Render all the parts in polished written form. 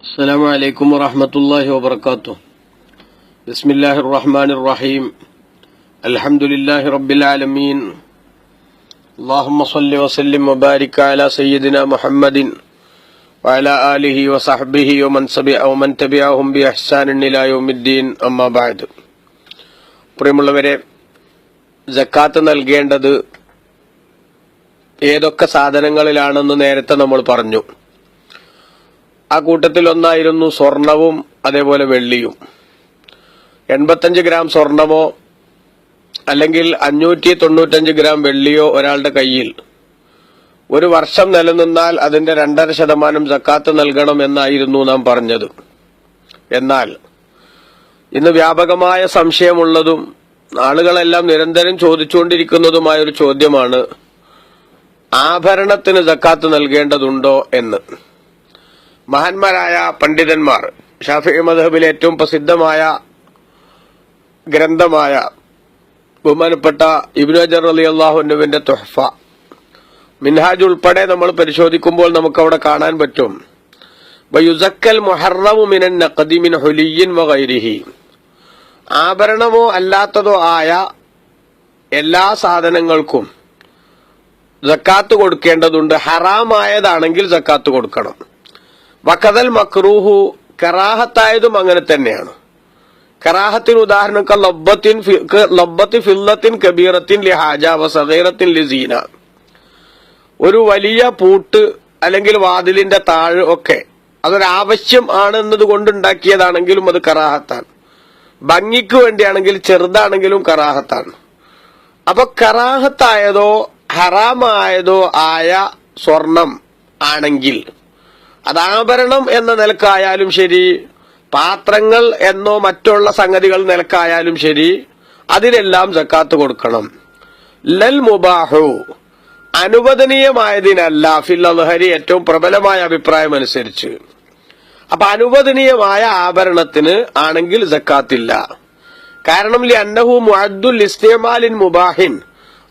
السلام عليكم ورحمة الله وبركاته. بسم الله الرحمن الرحيم. الحمد لله رب العالمين. اللهم صل وسلم وبارك على سيدنا محمد وعلى آله وصحبه ومن تبعهم بإحسان إلى يوم الدين. أما بعد. പ്രിയമുള്ളവരെ, സക്കാത്ത് നൽകേണ്ടത് ഏതൊക്കെ സാധനങ്ങളിലാണെന്ന് നേരത്തെ നമ്മൾ പറഞ്ഞു. ആ കൂട്ടത്തിൽ ഒന്നായിരുന്നു സ്വർണവും അതേപോലെ വെള്ളിയും. 85 ഗ്രാം സ്വർണമോ അല്ലെങ്കിൽ 595 ഗ്രാം വെള്ളിയോ ഒരാളുടെ കയ്യിൽ ഒരു വർഷം നിലനിന്നാൽ അതിന്റെ 2.5% സക്കാത്ത് നൽകണം എന്നായിരുന്നു നാം പറഞ്ഞത്. എന്നാൽ ഇന്ന് വ്യാപകമായ സംശയമുള്ളതും ആളുകളെല്ലാം നിരന്തരം ചോദിച്ചുകൊണ്ടിരിക്കുന്നതുമായ ഒരു ചോദ്യമാണ് ആഭരണത്തിന് സക്കാത്ത് നൽകേണ്ടതുണ്ടോ എന്ന്. മഹാന്മാരായ പണ്ഡിതന്മാർ, ഷാഫിഈ മദ്ഹബിലെ ഏറ്റവും പ്രസിദ്ധമായ ഗ്രന്ഥമായ ബഹുമാനപ്പെട്ട ഇബ്നു ഹജർ റളിയല്ലാഹു അൻഹുവിന്റെ തുഹ്ഫ, മിൻഹാജ് ഉൾപ്പെടെ നമ്മൾ പരിശോധിക്കുമ്പോൾ നമുക്കവിടെ കാണാൻ പറ്റും വയുസക്കൽ മുഹറമു മിനൻ നഖദി മിൻ ഹുലിയ്യിൻ വഗൈരിഹി, ആഭരണമോ അല്ലാത്തതോ ആയ എല്ലാ സാധനങ്ങൾക്കും സക്കാത്ത് കൊടുക്കേണ്ടതുണ്ട്. ഹറാമായതാണെങ്കിൽ സക്കാത്ത് കൊടുക്കണം. വഖദൽ മക്റൂഹു, കറാഹത്തായതും അങ്ങനെ തന്നെയാണ്. കറാഹത്തിന് ഉദാഹരണം ലബ്ബത്തി ഫില്ലത്തിൻ കബീറത്തിൻ ലിഹാജ വസഗീറത്തിൻ ലിസീന, ഒരു വലിയ പൂട്ട് അല്ലെങ്കിൽ വാതിലിന്റെ താഴ് ഒക്കെ അതൊരാവശ്യം ആണെന്നത് കൊണ്ടുണ്ടാക്കിയതാണെങ്കിലും അത് കറാഹത്താണ്. ഭംഗിക്ക് വേണ്ടിയാണെങ്കിൽ ചെറുതാണെങ്കിലും കറാഹത്താണ്. അപ്പൊ കറാഹത്തായതോ ഹറാമായതോ ആയ സ്വർണം ആണെങ്കിൽ അത് ആഭരണം എന്ന നിലക്കായാലും ശരി, പാത്രങ്ങൾ എന്നോ മറ്റുള്ള സംഗതികൾ നിലക്കായാലും ശരി, അതിലെല്ലാം സക്കാത്ത് കൊടുക്കണം. ലൽ മുബാഹു, അനുവദനീയമായതിനല്ല, ഫിൽ അദ്ഹരി, ഏറ്റവും പ്രബലമായ അഭിപ്രായം അനുസരിച്ച്. അപ്പൊ അനുവദനീയമായ ആഭരണത്തിന് ആണെങ്കിൽ സക്കാത്തില്ല. കാരണം അന്നഹു മുഅദ്ദുൽ ഇസ്തിമാലിൻ മുബാഹിൻ,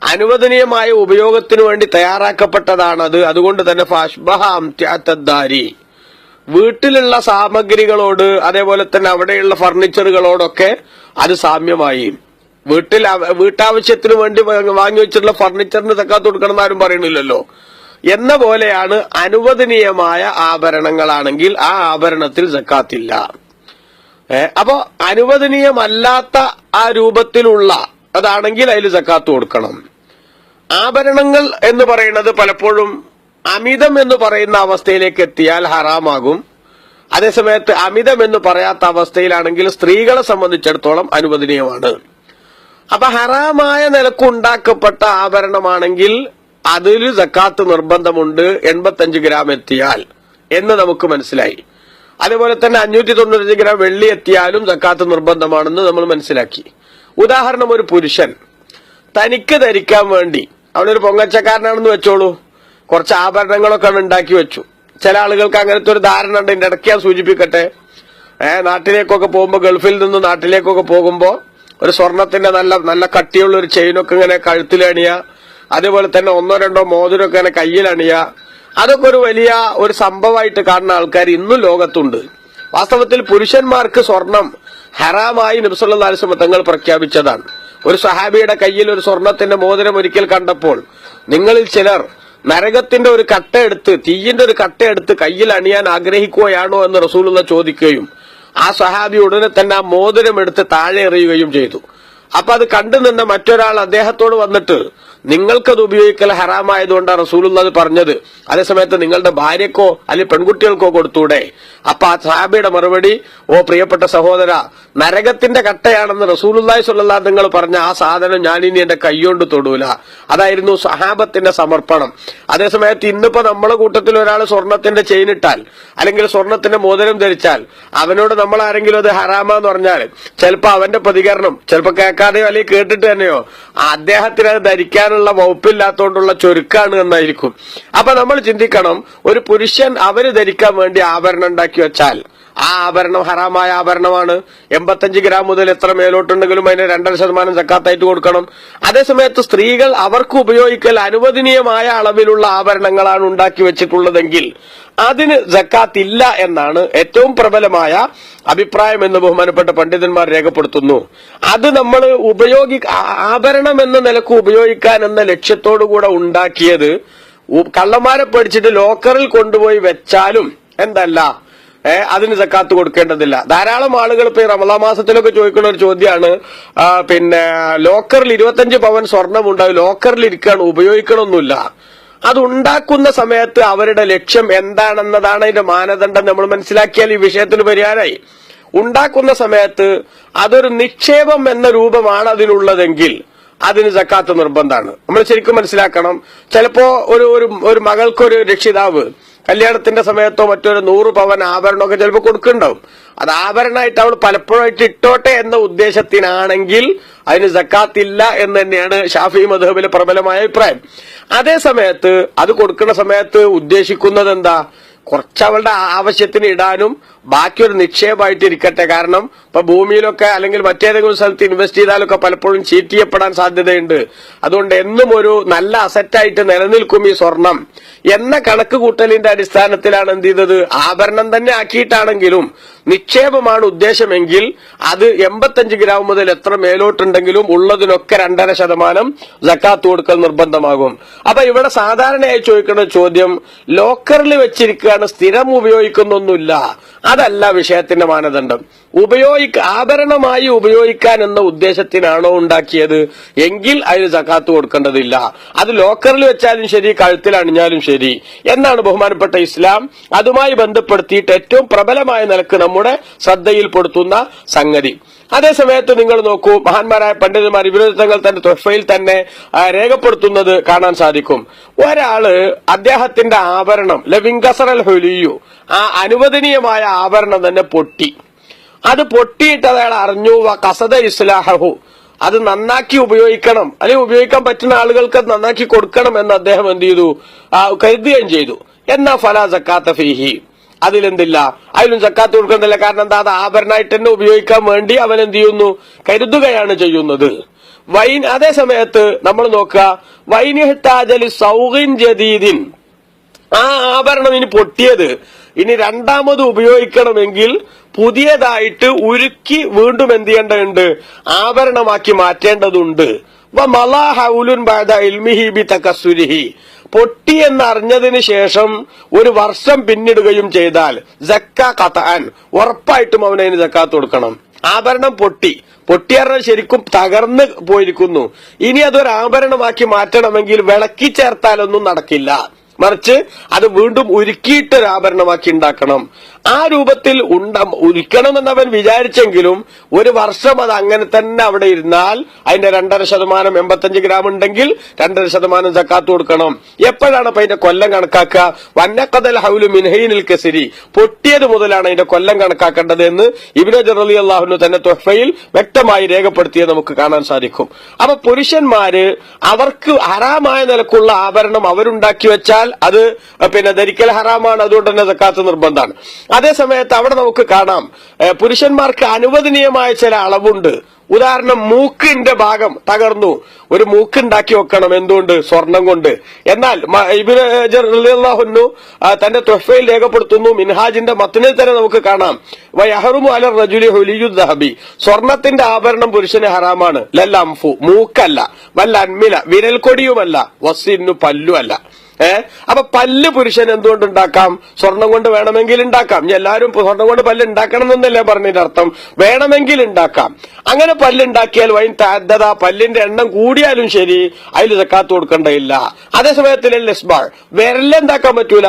അനുവദനീയമായ ഉപയോഗത്തിനു വേണ്ടി തയ്യാറാക്കപ്പെട്ടതാണത്. അതുകൊണ്ട് തന്നെ ഫാഷ്ബഹ അംതിഅത്തദ്ദാരി, വീട്ടിലുള്ള സാമഗ്രികളോട് അതേപോലെ തന്നെ അവിടെയുള്ള ഫർണിച്ചറുകളോടൊക്കെ അത് സാമ്യമായി. വീട്ടാവശ്യത്തിന് വേണ്ടി വാങ്ങി വെച്ചിട്ടുള്ള ഫർണിച്ചറിന് സക്കാത്ത് കൊടുക്കണം ആരും പറയണില്ലല്ലോ. എന്ന പോലെയാണ് അനുവദനീയമായ ആഭരണങ്ങളാണെങ്കിൽ ആ ആഭരണത്തിൽ സക്കാത്തില്ല. അപ്പോ അനുവദനീയമല്ലാത്ത ആ രൂപത്തിലുള്ള അതാണെങ്കിൽ അതിൽ സക്കാത്ത് കൊടുക്കണം. ആഭരണങ്ങൾ എന്ന് പറയുന്നത് പലപ്പോഴും അമിതം എന്ന് പറയുന്ന അവസ്ഥയിലേക്ക് എത്തിയാൽ ഹറാമാകും. അതേസമയത്ത് അമിതം എന്ന് പറയാത്ത അവസ്ഥയിലാണെങ്കിൽ സ്ത്രീകളെ സംബന്ധിച്ചിടത്തോളം അനുവദനീയമാണ്. അപ്പൊ ഹറാമായ നിലക്കുണ്ടാക്കപ്പെട്ട ആഭരണമാണെങ്കിൽ അതിൽ സക്കാത്ത് നിർബന്ധമുണ്ട് 85 ഗ്രാം എത്തിയാൽ എന്ന് നമുക്ക് മനസ്സിലായി. അതേപോലെ തന്നെ 595 ഗ്രാം വെള്ളി എത്തിയാലും സക്കാത്ത് നിർബന്ധമാണെന്ന് നമ്മൾ മനസ്സിലാക്കി. ഉദാഹരണം, ഒരു പുരുഷൻ തനിക്ക് ധരിക്കാൻ വേണ്ടി, അവനൊരു പൊങ്ങച്ചക്കാരനാണെന്ന് വെച്ചോളൂ, കുറച്ച് ആഭരണങ്ങളൊക്കെ ഉണ്ടാക്കി വെച്ചു. ചില ആളുകൾക്ക് അങ്ങനത്തെ ഒരു ധാരണ ഉണ്ട്. ഇതിന്റെ ഇടയ്ക്ക് ഞാൻ സൂചിപ്പിക്കട്ടെ, നാട്ടിലേക്കൊക്കെ പോകുമ്പോൾ, ഗൾഫിൽ നിന്ന് നാട്ടിലേക്കൊക്കെ പോകുമ്പോൾ ഒരു സ്വർണത്തിന്റെ നല്ല കട്ടിയുള്ള ഒരു ചെയിനൊക്കെ ഇങ്ങനെ കഴുത്തിലണിയ, അതേപോലെ തന്നെ 1-2 മോതിരമൊക്കെ ഇങ്ങനെ കയ്യിലണിയ, അതൊക്കെ ഒരു വലിയ ഒരു സംഭവമായിട്ട് കാണുന്ന ആൾക്കാർ ഇന്നും ലോകത്തുണ്ട്. വാസ്തവത്തിൽ പുരുഷന്മാർക്ക് സ്വർണം ഹറാമായി നബി സല്ലല്ലാഹു അലൈഹി വസല്ലം തങ്ങൾ പ്രഖ്യാപിച്ചതാണ്. ഒരു സഹാബിയുടെ കയ്യിൽ ഒരു സ്വർണത്തിന്റെ മോതിരം ഒരിക്കൽ കണ്ടപ്പോൾ നിങ്ങളിൽ ചിലർ നരകത്തിന്റെ ഒരു കട്ടയെടുത്ത്, തീയിന്റെ ഒരു കട്ടയെടുത്ത് കയ്യിൽ അണിയാൻ ആഗ്രഹിക്കുകയാണോ എന്ന് റസൂലുള്ള ചോദിക്കുകയും ആ സഹാബി ഉടനെ തന്നെ ആ മോതിരം എടുത്ത് താഴെ എറിയുകയും ചെയ്തു. അപ്പൊ അത് കണ്ടു നിന്ന മറ്റൊരാൾ അദ്ദേഹത്തോട് വന്നിട്ട് നിങ്ങൾക്കത് ഉപയോഗിക്കൽ ഹറാമായതുകൊണ്ടാണ് റസൂലുള്ള അത് പറഞ്ഞത്, അതേസമയത്ത് നിങ്ങളുടെ ഭാര്യക്കോ അല്ലെങ്കിൽ പെൺകുട്ടികൾക്കോ കൊടുത്തൂടെ? അപ്പൊ ആ സഹാബിയുടെ മറുപടി, ഓ പ്രിയപ്പെട്ട സഹോദര, നരകത്തിന്റെ കട്ടയാണെന്ന് റസൂലുള്ളാഹി സ്വല്ലല്ലാഹു അലൈഹി വസല്ലം പറഞ്ഞ ആ സാധനം ഞാനിനി എന്റെ കൈകൊണ്ട് തൊടൂല. അതായിരുന്നു സഹാബത്തിന്റെ സമർപ്പണം. അതേസമയത്ത് ഇന്നിപ്പോ നമ്മളെ കൂട്ടത്തിൽ ഒരാൾ സ്വർണത്തിന്റെ ചെയിൻ ഇട്ടാൽ അല്ലെങ്കിൽ സ്വർണത്തിന്റെ മോതിരം ധരിച്ചാൽ അവനോട് നമ്മൾ ആരെങ്കിലും അത് ഹറാമാന്ന് പറഞ്ഞാൽ ചിലപ്പോ അവന്റെ പ്രതികരണം, ചിലപ്പോ കേൾക്കാതെയോ അല്ലെങ്കിൽ കേട്ടിട്ട് തന്നെയോ, അദ്ദേഹത്തിന് അത് ധരിക്കാനുള്ള വകുപ്പില്ലാത്തോണ്ടുള്ള ചൊരുക്കാണ് എന്നായിരിക്കും. അപ്പൊ നമ്മൾ ചിന്തിക്കണം, ഒരു പുരുഷൻ അവര് ധരിക്കാൻ വേണ്ടി ആഭരണം ഉണ്ടാക്കി വെച്ചാൽ ആ ആഭരണം ഹറാമായ ആഭരണമാണ്. 85 ഗ്രാം മുതൽ എത്ര മേലോട്ടുണ്ടെങ്കിലും അതിന് 2.5% സക്കാത്തായിട്ട് കൊടുക്കണം. അതേസമയത്ത് സ്ത്രീകൾ അവർക്ക് ഉപയോഗിക്കൽ അനുവദനീയമായ അളവിലുള്ള ആഭരണങ്ങളാണ് ഉണ്ടാക്കി വെച്ചിട്ടുള്ളതെങ്കിൽ അതിന് സക്കാത്ത് ഇല്ല എന്നാണ് ഏറ്റവും പ്രബലമായ അഭിപ്രായം എന്ന് ബഹുമാനപ്പെട്ട പണ്ഡിതന്മാർ രേഖപ്പെടുത്തുന്നു. അത് നമ്മൾ ആഭരണം എന്ന നിലക്ക് ഉപയോഗിക്കാൻ എന്ന ലക്ഷ്യത്തോടുകൂടെ ഉണ്ടാക്കിയത് കള്ളന്മാരെ പേടിച്ചിട്ട് ലോക്കറിൽ കൊണ്ടുപോയി വെച്ചാലും എന്തല്ല അതിന് സക്കാത്ത് കൊടുക്കേണ്ടതില്ല. ധാരാളം ആളുകൾ ഇപ്പൊ ഈ റമദാൻ മാസത്തിലൊക്കെ ചോദിക്കുന്ന ഒരു ചോദ്യമാണ്, പിന്നെ ലോക്കറിൽ 25 പവൻ സ്വർണ്ണമുണ്ടാവും, ലോക്കറിൽ ഇരിക്കുകയാണ്, ഉപയോഗിക്കണമൊന്നുമില്ല. അത് ഉണ്ടാക്കുന്ന സമയത്ത് അവരുടെ ലക്ഷ്യം എന്താണെന്നതാണ് അതിന്റെ മാനദണ്ഡം. നമ്മൾ മനസ്സിലാക്കിയാൽ ഈ വിഷയത്തിന് പരിഹാരമായി. ഉണ്ടാക്കുന്ന സമയത്ത് അതൊരു നിക്ഷേപം എന്ന രൂപമാണ് അതിനുള്ളതെങ്കിൽ അതിന് സക്കാത്ത് നിർബന്ധമാണ്. നമ്മൾ ശരിക്കും മനസ്സിലാക്കണം. ചിലപ്പോ ഒരു മകൾക്കൊരു രക്ഷിതാവ് കല്യാണത്തിന്റെ സമയത്തോ മറ്റൊരു 100 പവൻ ആഭരണമൊക്കെ ചിലപ്പോൾ കൊടുക്കുന്നുണ്ടാവും. അത് ആഭരണമായിട്ട് അവൾ പലപ്പോഴായിട്ട് ഇട്ടോട്ടെ എന്ന ഉദ്ദേശത്തിനാണെങ്കിൽ അതിന് സക്കാത്ത് ഇല്ല എന്ന് തന്നെയാണ് ഷാഫി മദ്ഹബിലെ പ്രബലമായ അഭിപ്രായം. അതേ സമയത്ത് അത് കൊടുക്കുന്ന സമയത്ത് ഉദ്ദേശിക്കുന്നത് എന്താ, കുറച്ച് അവളുടെ ആവശ്യത്തിന് ഇടാനും ബാക്കി ഒരു നിക്ഷേപമായിട്ട് ഇരിക്കട്ടെ. കാരണം ഇപ്പൊ ഭൂമിയിലൊക്കെ അല്ലെങ്കിൽ മറ്റേതെങ്കിലും സ്ഥലത്ത് ഇൻവെസ്റ്റ് ചെയ്താലൊക്കെ പലപ്പോഴും ചീറ്റ് ചെയ്യപ്പെടാൻ സാധ്യതയുണ്ട്. അതുകൊണ്ട് എന്നും ഒരു നല്ല അസറ്റായിട്ട് നിലനിൽക്കും ഈ സ്വർണം എന്ന കണക്ക് കൂട്ടലിന്റെ അടിസ്ഥാനത്തിലാണ് എന്ത് ചെയ്തത്, ആഭരണം തന്നെ ആക്കിയിട്ടാണെങ്കിലും നിക്ഷേപമാണ് ഉദ്ദേശമെങ്കിൽ അത് 85 ഗ്രാം മുതൽ എത്ര മേലോട്ടുണ്ടെങ്കിലും ഉള്ളതിനൊക്കെ 2.5% സക്കാത്ത് കൊടുക്കൽ നിർബന്ധമാകും. അപ്പൊ ഇവിടെ സാധാരണയായി ചോദിക്കുന്ന ചോദ്യം, ലോക്കറിൽ വെച്ചിരിക്കുകയാണ്, സ്ഥിരം ഉപയോഗിക്കുന്നൊന്നുമില്ല, അതല്ല വിഷയത്തിന്റെ മാനദണ്ഡം. ആഭരണമായി ഉപയോഗിക്കാൻ എന്ന ഉദ്ദേശത്തിനാണോ ഉണ്ടാക്കിയത് എങ്കിൽ അതിന് സക്കാത്ത് കൊടുക്കേണ്ടതില്ല. അത് ലോക്കറിൽ വെച്ചാലും ശരി, കഴുത്തിൽ അണിഞ്ഞാലും ശരി എന്നാണ് ബഹുമാനപ്പെട്ട ഇസ്ലാം അതുമായി ബന്ധപ്പെടുത്തിയിട്ട് ഏറ്റവും പ്രബലമായ നിലക്ക് നമ്മുടെ ശ്രദ്ധയിൽപ്പെടുത്തുന്ന സംഗതി. അതേസമയത്ത് നിങ്ങൾ നോക്കൂ, മഹാന്മാരായ പണ്ഡിതന്മാർ വിരോധങ്ങൾ തന്റെ തൊഫയിൽ തന്നെ രേഖപ്പെടുത്തുന്നത് കാണാൻ സാധിക്കും. ഒരാള് അദ്ദേഹത്തിന്റെ ആഭരണം ലവിങ്കസറൽ ഹൊലിയു, ആ അനുവദനീയമായ ആഭരണം തന്നെ പൊട്ടി. അത് പൊട്ടിയിട്ട് അയാൾ അറിഞ്ഞു, കസദ ഇസ്ലാഹു, അത് നന്നാക്കി ഉപയോഗിക്കണം, അല്ലെങ്കിൽ ഉപയോഗിക്കാൻ പറ്റുന്ന ആളുകൾക്ക് അത് നന്നാക്കി കൊടുക്കണം എന്ന് അദ്ദേഹം എന്ത് ചെയ്തു, കരുതുകയും ചെയ്തു. എന്നാ ഫലാ സക്കാത്ത ഫീഹി, അതിലെന്തില്ല, അതിലും സക്കാത്ത് കൊടുക്കുന്നില്ല. കാരണം എന്താ, അത് ആഭരണമായിട്ട് തന്നെ ഉപയോഗിക്കാൻ വേണ്ടി അവൻ എന്ത് ചെയ്യുന്നു, കരുതുകയാണ് ചെയ്യുന്നത്. അതേ സമയത്ത് നമ്മൾ നോക്കുക, വൈനിഹ്താജലി സൗഖിൻ ജദീദിൻ, ആ ആഭരണം ഇനി പൊട്ടിയത് ഇനി രണ്ടാമത് ഉപയോഗിക്കണമെങ്കിൽ പുതിയതായിട്ട് ഉരുക്കി വീണ്ടും എന്ത് ചെയ്യേണ്ടതുണ്ട്, ആഭരണമാക്കി മാറ്റേണ്ടതുണ്ട്. പൊട്ടി എന്നറിഞ്ഞതിന് ശേഷം 1 വർഷം പിന്നിടുകയും ചെയ്താൽ സക്ക ഖതഅൻ, ഉറപ്പായിട്ടും അവനതിന് സക്കാത്ത് കൊടുക്കണം. ആഭരണം പൊട്ടിയറിഞ്ഞാൽ ശരിക്കും തകർന്ന് പോയിരിക്കുന്നു. ഇനി അതൊരു ആഭരണമാക്കി മാറ്റണമെങ്കിൽ വിളക്കി ചേർത്താലൊന്നും നടക്കില്ല, മറിച്ച് അത് വീണ്ടും ഉരുക്കിയിട്ടൊരു ആഭരണമാക്കി ഉണ്ടാക്കണം. ആ രൂപത്തിൽ ഉരുക്കണമെന്ന് അവൻ വിചാരിച്ചെങ്കിലും 1 വർഷം അത് അങ്ങനെ തന്നെ അവിടെ ഇരുന്നാൽ അതിന്റെ 2.5%, 85 ഗ്രാം ഉണ്ടെങ്കിൽ 2.5% സക്കാത്ത് കൊടുക്കണം. എപ്പോഴാണ് അപ്പൊ അതിന്റെ കൊല്ലം കണക്കാക്കുക? വന്നഖദൽ ഹൗലു മിൻഹൈനിൽ കസിരി, പൊട്ടിയത് മുതലാണ് അതിന്റെ കൊല്ലം കണക്കാക്കേണ്ടത് എന്ന് ഇബ്നു ഹജർ റളിയല്ലാഹു അൻഹു തന്നെ തുഹ്ഫയിൽ വ്യക്തമായി രേഖപ്പെടുത്തിയത് നമുക്ക് കാണാൻ സാധിക്കും. അപ്പൊ പുരുഷന്മാര് അവർക്ക് ഹറാമായ നിലക്കുള്ള ആഭരണം അവരുണ്ടാക്കി വെച്ചാൽ അത് ധരിക്കൽ ഹറാമാണ്, അതുകൊണ്ട് തന്നെ സക്കാത്ത് നിർബന്ധമാണ്. അതേസമയത്ത് അവിടെ നമുക്ക് കാണാം പുരുഷന്മാർക്ക് അനുവദനീയമായ ചില അളവുണ്ട്. ഉദാഹരണം, മൂക്കിന്റെ ഭാഗം തകർന്നു, ഒരു മൂക്കുണ്ടാക്കി വെക്കണം. എന്തുകൊണ്ട്? സ്വർണം കൊണ്ട്. എന്നാൽ ഇബ്നു ഹജർ റളിയല്ലാഹു അൻഹു തന്റെ തുഹ്ഫയിൽ രേഖപ്പെടുത്തുന്നു, മിൻഹാജിന്റെ മത്നിൽ തന്നെ നമുക്ക് കാണാം, വയഹറുമു അലർ റജുലി ഹുലിയു ദഹബി, സ്വർണത്തിന്റെ ആഭരണം പുരുഷന് ഹറാമാണ്. ലല്ലംഫു, മൂക്കല്ല, വല്ല അൻമില, വിരൽക്കൊടിയുമല്ല, വസിന്നു, പല്ലുമല്ല. അപ്പൊ പല്ല് പുരുഷൻ എന്തുകൊണ്ടുണ്ടാക്കാം? സ്വർണം കൊണ്ട് വേണമെങ്കിൽ ഉണ്ടാക്കാം. ഇനി എല്ലാവരും സ്വർണം കൊണ്ട് പല്ല് ഉണ്ടാക്കണം എന്നല്ലേ പറഞ്ഞതിന്റെ അർത്ഥം? വേണമെങ്കിൽ ഉണ്ടാക്കാം. അങ്ങനെ പല്ലുണ്ടാക്കിയാൽ വൈൻ താദ്ദത, പല്ലിന്റെ എണ്ണം കൂടിയാലും ശരി അതിൽ സക്കാത്ത് കൊടുക്കേണ്ടതില്ല. അതേസമയത്തിൽ ലിസ്ബാൾ, വിരലെന്താക്കാൻ പറ്റൂല.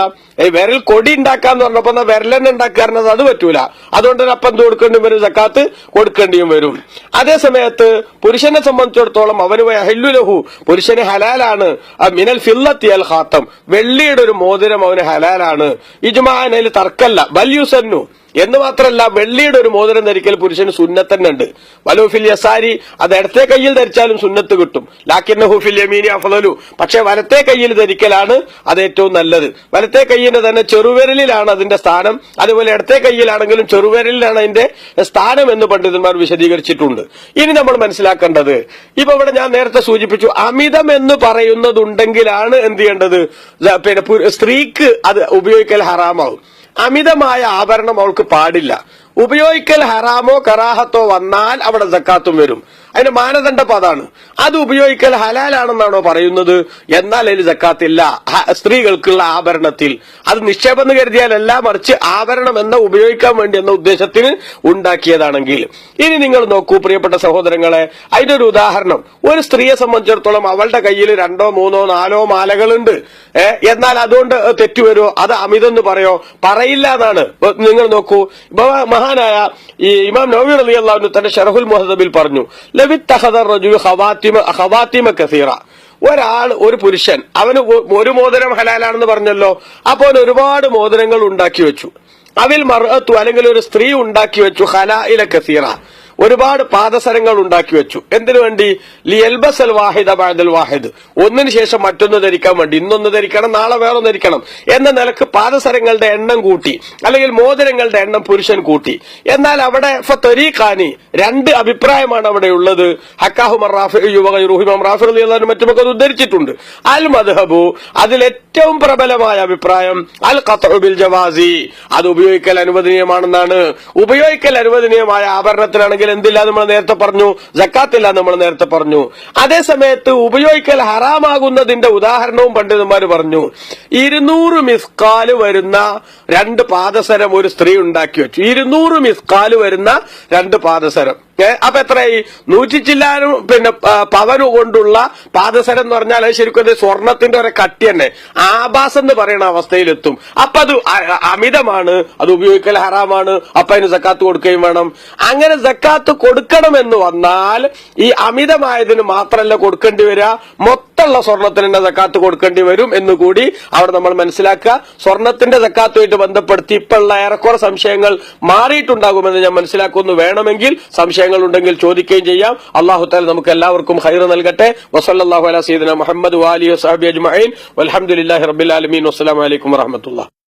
വിരൽ കൊടി ഉണ്ടാക്കാന്ന് പറഞ്ഞപ്പോ വിരലെന്നെ ഉണ്ടാക്കാറുണ്ട്, അത് പറ്റൂല. അതുകൊണ്ട് തന്നെ അപ്പം എന്ത് കൊടുക്കേണ്ടി വരും? സക്കാത്ത് കൊടുക്കേണ്ടിയും വരും. അതേസമയത്ത് പുരുഷനെ സംബന്ധിച്ചിടത്തോളം അവന് ഹല്ലുലഹു, പുരുഷന് ഹലാലാണ് മിനൽ ഫില്ലത്തി അൽ ഖാത്തം, വെള്ളിയുടെ ഒരു മോതിരം അവന് ഹലാലാണ്. ഇജ്മാഅൻ, അതിൽ തർക്കല്ല. ബൽ യുസന്നു, എന്ന് മാത്രമല്ല വെള്ളിയുടെ ഒരു മോതിരം ധരിക്കൽ പുരുഷന് സുന്നത്ത് തന്നെ ഉണ്ട്. വലൂഫിൽ യസാരി, അത് ഇടത്തെ കയ്യിൽ ധരിച്ചാലും സുന്നത്ത് കിട്ടും. ലാക്കിന്നഹു ഫിൽ യമീനി അഫ്ളലു, പക്ഷെ വലത്തെ കയ്യിൽ ധരിക്കലാണ് അത് ഏറ്റവും നല്ലത്. വലത്തെ കയ്യിന്റെ തന്നെ ചെറുവിരലിലാണ് അതിന്റെ സ്ഥാനം. അതുപോലെ ഇടത്തെ കയ്യിലാണെങ്കിലും ചെറുവിരലിലാണ് അതിന്റെ സ്ഥാനം എന്ന് പണ്ഡിതന്മാർ വിശദീകരിച്ചിട്ടുണ്ട്. ഇനി നമ്മൾ മനസ്സിലാക്കേണ്ടത്, ഇപ്പൊ ഇവിടെ ഞാൻ നേരത്തെ സൂചിപ്പിച്ചു, അമിതം എന്ന് പറയുന്നതുണ്ടെങ്കിലാണ് എന്ത് ചെയ്യേണ്ടത്, പിന്നെ സ്ത്രീക്ക് അത് ഉപയോഗിക്കൽ ഹറാമാവും. അമിതമായ ആഭരണം അവൾക്ക് പാടില്ല. ഉപയോഗിക്കൽ ഹറാമോ കറാഹത്തോ വന്നാൽ അവിടെ സക്കാത്തും വരും. അതിന്റെ മാനദണ്ഡം അതാണ്. അത് ഉപയോഗിക്കൽ ഹലാലാണെന്നാണോ പറയുന്നത്? എന്നാൽ അതിൽ സക്കാത്തില്ല. സ്ത്രീകൾക്കുള്ള ആഭരണത്തിൽ അത് നിക്ഷേപം എന്ന് കരുതിയാലല്ല, മറിച്ച് ആഭരണം എന്ന ഉപയോഗിക്കാൻ വേണ്ടി എന്ന ഉദ്ദേശത്തിന് ഉണ്ടാക്കിയതാണെങ്കിൽ. ഇനി നിങ്ങൾ നോക്കൂ പ്രിയപ്പെട്ട സഹോദരങ്ങളെ, അതിന്റെ ഒരു ഉദാഹരണം, ഒരു സ്ത്രീയെ സംബന്ധിച്ചിടത്തോളം അവളുടെ കയ്യിൽ 2, 3, 4 മാലകളുണ്ട്. എന്നാൽ അതുകൊണ്ട് തെറ്റുവരുമോ? അത് അമിതം എന്ന് പറയോ? പറയില്ല എന്നാണ്. നിങ്ങൾ നോക്കൂ, മഹാനായ ഈ ഇമാം നവവി റളിയല്ലാഹു അൻഹു തന്റെ ശറഹുൽ മുഹദ്ദബിൽ പറഞ്ഞു, ഒരാൾ, ഒരു പുരുഷൻ, അവന് ഒരു മോതിരം ഹലാലാണെന്ന് പറഞ്ഞല്ലോ, അപ്പോൾ ഒരുപാട് മോതിരങ്ങൾ ഉണ്ടാക്കി വെച്ചു. അവിൽ മർഅത്തു, അല്ലെങ്കിൽ ഒരു സ്ത്രീ ഉണ്ടാക്കി വെച്ചു, ഖലായില കസീറ, ഒരുപാട് പാദസരങ്ങൾ ഉണ്ടാക്കി വെച്ചു. എന്തിനു വേണ്ടി? ലിയൽബസൽ വാഹിദ ബഅദൽ വാഹിദ്, ഒന്നിനു ശേഷം മറ്റൊന്ന് ധരിക്കാൻ വേണ്ടി. ഇന്നൊന്ന് ധരിക്കണം, നാളെ വേറൊന്ന് ധരിക്കണം എന്ന നിലക്ക് പാദസരങ്ങളുടെ എണ്ണം കൂട്ടി, അല്ലെങ്കിൽ മോതിരങ്ങളുടെ എണ്ണം പുരുഷൻ കൂട്ടി. എന്നാൽ അവിടെ ഫതരീഖാനി, 2 അഭിപ്രായമാണ് അവിടെ ഉള്ളത്. ഹക്കാഹു മറാഫി ഇമാം റാഫി റളിയല്ലാഹു അൻഹു മറ്റുമൊക്കെ ഉദ്ധരിച്ചിട്ടുണ്ട്. അൽ മദ്ഹബു, അതിൽ ഏറ്റവും പ്രബലമായ അഭിപ്രായം അൽ ഖത്ഉ ബിൽ ജവാസി, അത് ഉപയോഗിക്കൽ അനുവദനീയമാണെന്നാണ്. ഉപയോഗിക്കൽ അനുവദനീയമായ ആഭരണത്തിനാണെങ്കിൽ എന്തില്ല നമ്മൾ നേരത്തെ പറഞ്ഞു, സക്കാത്തില്ല നമ്മൾ നേരത്തെ പറഞ്ഞു. അതേസമയത്ത് ഉപയോഗിക്കൽ ഹറാമാകുന്നതിന്റെ ഉദാഹരണവും പണ്ഡിതന്മാർ പറഞ്ഞു. 200 മിസ്കാല് വരുന്ന 2 പാദസരം ഒരു സ്ത്രീ ഉണ്ടാക്കി വെച്ചു. 200 മിസ്കാല് വരുന്ന 2 പാദസരം. അപ്പൊ എത്രയായി? 100 ചില്ലാനും പിന്നെ പവന് കൊണ്ടുള്ള പാദസരം എന്ന് പറഞ്ഞാൽ അത് ശരിക്കും സ്വർണത്തിന്റെ ഒരു കട്ടി തന്നെ, ആഭാസം എന്ന് പറയുന്ന അവസ്ഥയിലെത്തും. അപ്പൊ അത് അമിതമാണ്, അത് ഉപയോഗിക്കൽ ഹറാമാണ്. അപ്പൊ അതിന് സക്കാത്ത് കൊടുക്കുകയും വേണം. അങ്ങനെ സക്കാത്ത് കൊടുക്കണമെന്ന് വന്നാൽ ഈ അമിതമായതിന് മാത്രമല്ല കൊടുക്കേണ്ടി വരിക, മൊത്തമുള്ള സ്വർണത്തിന് തന്നെ സക്കാത്ത് കൊടുക്കേണ്ടി വരും എന്നുകൂടി അവിടെ നമ്മൾ മനസ്സിലാക്കുക. സ്വർണത്തിന്റെ സക്കാത്തുമായിട്ട് ബന്ധപ്പെടുത്തി ഇപ്പോഴുള്ള ഏറെക്കുറെ സംശയങ്ങൾ മാറിയിട്ടുണ്ടാകുമെന്ന് ഞാൻ മനസ്സിലാക്കുന്നു. വേണമെങ്കിൽ സംശയങ്ങൾ ഉണ്ടെങ്കിൽ ചോദിക്കുകയും ചെയ്യാം. അല്ലാഹു തആല നമുക്ക് എല്ലാവർക്കും ഖൈർ നൽകട്ടെ. വസല്ലല്ലാഹു അലാ സയ്യിദിനാ മുഹമ്മദ് വആലിഹി വസഹബിഹി അജ്മഈൻ വൽഹംദുലില്ലാഹി റബ്ബിൽ ആലമീൻ. വസ്സലാമു അലൈക്കും വറഹ്മത്തുള്ളാഹി.